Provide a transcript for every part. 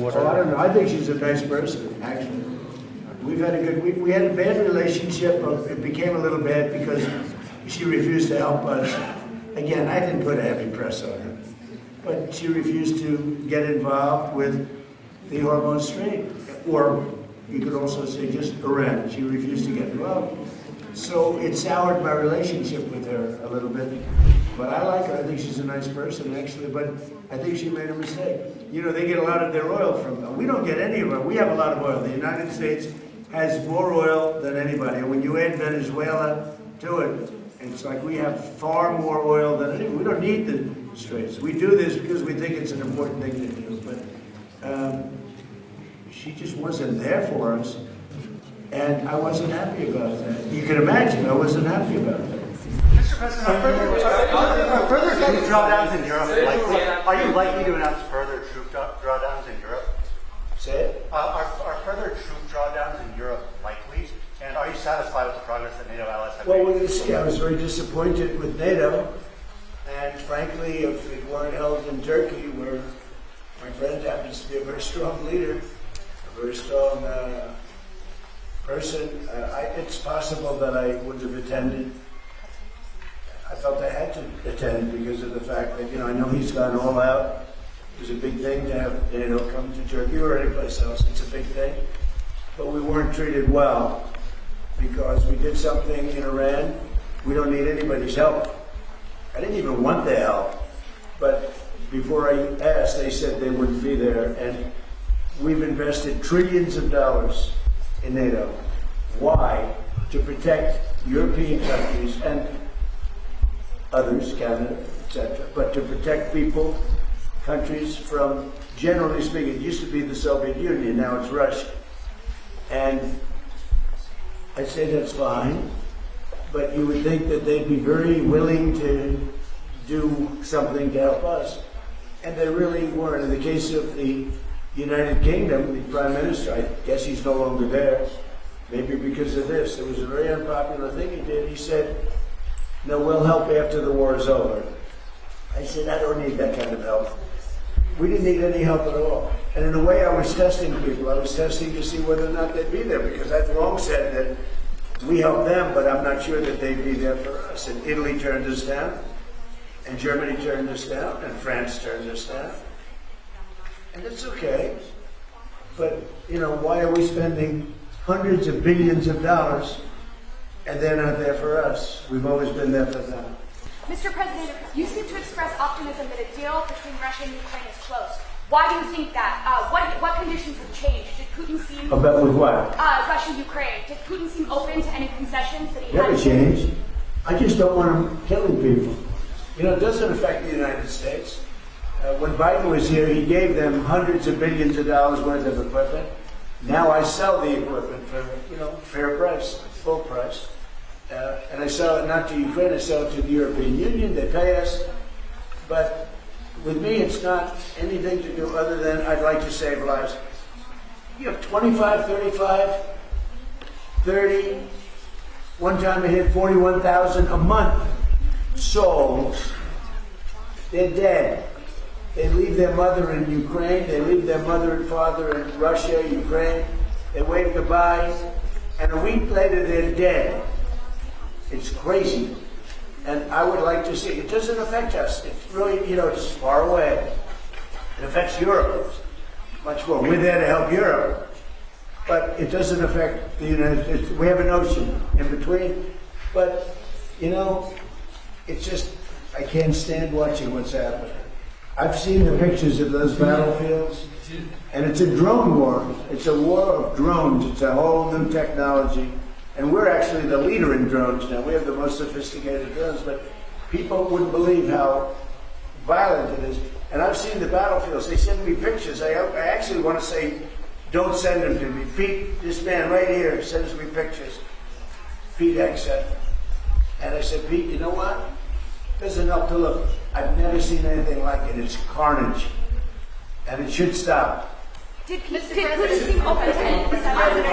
Well, I don't know. I think she's a nice person, actually. We had a bad relationship. It became a little bad because she refused to help us. Again, I didn't put a heavy press on her, but she refused to get involved with the Hormuz Strait, or you could also say just Iran. She refused to get involved. So it soured my relationship with her a little bit. But I like her. I think she's a nice person, actually. But I think she made a mistake. You know, they get a lot of their oil from. We don't get any of it. We have a lot of oil. The United States has more oil than anybody. And when you add Venezuela to it, it's like we have far more oil than anybody. We don't need the straits. We do this because we think it's an important thing to do. But she just wasn't there for us. And I wasn't happy about that. You can imagine I wasn't happy about that. Mr. President, are further troop drawdowns in Europe likely? Are you likely to announce further troop drawdowns in Europe? Say it? Are further troop drawdowns in Europe likely? And are you satisfied with the progress that NATO allies have Well, made? we're going to see. I was very disappointed with NATO. And frankly, if it weren't held in Turkey, where my friend happens to be a very strong leader, a very strong person, it's possible that I would have attended. I felt I had to attend because of the fact that, I know he's gone all out. It was a big thing to have NATO come to Turkey or any place else. It's a big thing. But we weren't treated well because we did something in Iran. We don't need anybody's help. I didn't even want the help. But before I asked, they said they wouldn't be there. And we've invested trillions of dollars in NATO. Why? To protect European countries and others, Canada, etc., but to protect people, countries from, generally speaking, it used to be the Soviet Union, now it's Russia. And I say that's fine, but you would think that they'd be very willing to do something to help us. And they really weren't. In the case of the United Kingdom, the Prime Minister, I guess he's no longer there, maybe because of this. It was a very unpopular thing he did. He said, "No, we'll help after the war is over." I said, "I don't need that kind of help." We didn't need any help at all. And in a way, I was testing people. I was testing to see whether or not they'd be there, because I've long said that we help them, but I'm not sure that they'd be there for us. And Italy turned us down, and Germany turned us down, and France turned us down. And it's okay. But, why are we spending hundreds of billions of dollars and they're not there for us? We've always been there for them. Mr. President, you seem to express optimism that a deal between Russia and Ukraine is close. Why do you think that? What conditions have changed? Did Putin seem... About with what? Russia-Ukraine. Did Putin seem open to any concessions that he had? Never changed. I just don't want him killing people. It doesn't affect the United States. When Biden was here, he gave them hundreds of billions of dollars worth of equipment. Now I sell the equipment for, fair price, full price. And I sell it not to Ukraine, I sell it to the European Union. They pay us. But with me, it's not anything to do other than I'd like to save lives. You have 25, 35, 30. One time I hit 41,000 a month souls. They're dead. They leave their mother in Ukraine. They leave their mother and father in Russia, Ukraine. They wave goodbye. And a week later, they're dead. It's crazy. And I would like to see, it doesn't affect us. It's really, it's far away. It affects Europe much more. We're there to help Europe. But it doesn't affect the United States. We have an ocean in between. But, it's just, I can't stand watching what's happening. I've seen the pictures of those battlefields, and it's a drone war. It's a war of drones. It's a whole new technology. And we're actually the leader in drones now. We have the most sophisticated drones, but people wouldn't believe how violent it is. And I've seen the battlefields. They send me pictures. I actually want to say, don't send them to me. Pete, this man right here sends me pictures. Pete X said. And I said, Pete, you know what? Doesn't help to look. I've never seen anything like it. It's carnage. And it should stop. Did Putin seem open to any concessions?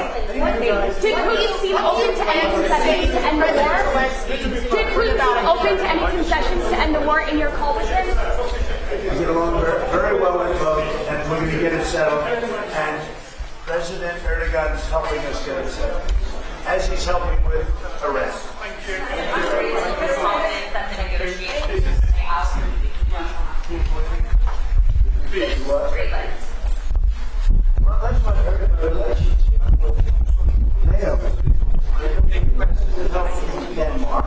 Did Putin seem open to any concessions to end the war? Did Putin seem open to any concessions to end the war in your call with him? I get along very well with both. and we're going to get it settled. And President Erdogan is helping us get it settled, as he's helping with Iran. Well, that's what Erdogan relationship with NATO. President helping Denmark.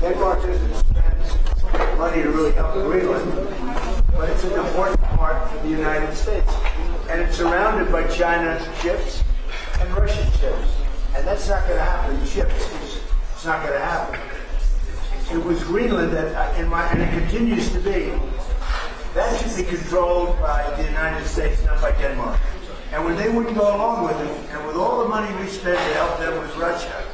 Denmark doesn't spend money to really help Greenland, but it's an important part for the United States. And it's surrounded by China ships and Russian ships. And that's not going to happen. It's not going to happen. It was Greenland that, and it continues to be, that should be controlled by the United States, not by Denmark. And when they wouldn't go along with it, and with all the money we spend to help them with Russia,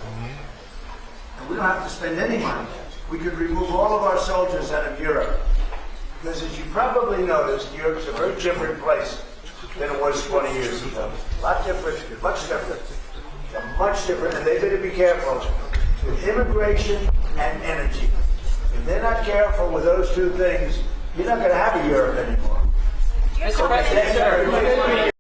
and we don't have to spend any money, we could remove all of our soldiers out of Europe. Because as you probably noticed, Europe's a very different place than it was 20 years ago. A lot different, much different. Much different, and they better be careful with immigration and energy. If they're not careful with those two things, you're not going to have a Europe anymore. Mr. President,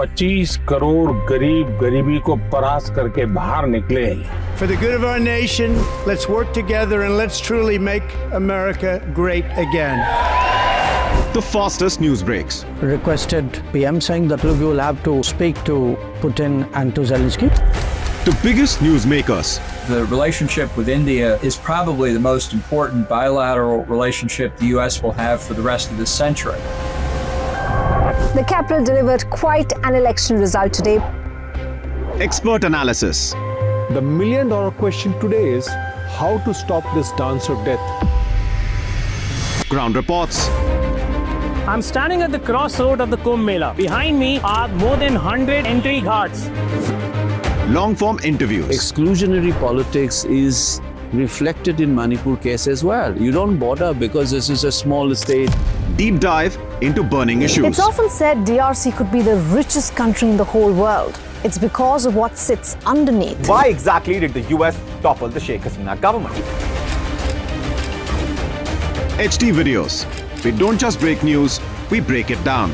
$25 crore गरीब गरीबी को परास्त करके बाहर निकले। For the good of our nation, let's work together and let's truly make America great again. The fastest news breaks. Requested PM saying that look, you will have to speak to Putin and to Zelensky. The biggest newsmakers. The relationship with India is probably the most important bilateral relationship the U.S. will have for the rest of this century. The capital delivered quite an election result today. Expert analysis. The million-dollar question today is how to stop this dance of death. Ground reports. I'm standing at the crossroad of the Kumbh Mela. Behind me are more than 100 entry guards. Long-form interviews. Exclusionary politics is reflected in Manipur case as well. You don't bother because this is a small state. Deep dive into burning issues. It's often said DRC could be the richest country in the whole world. It's because of what sits underneath. Why exactly did the US topple the Sheikh Hasina government? HT videos. We don't just break news, we break it down.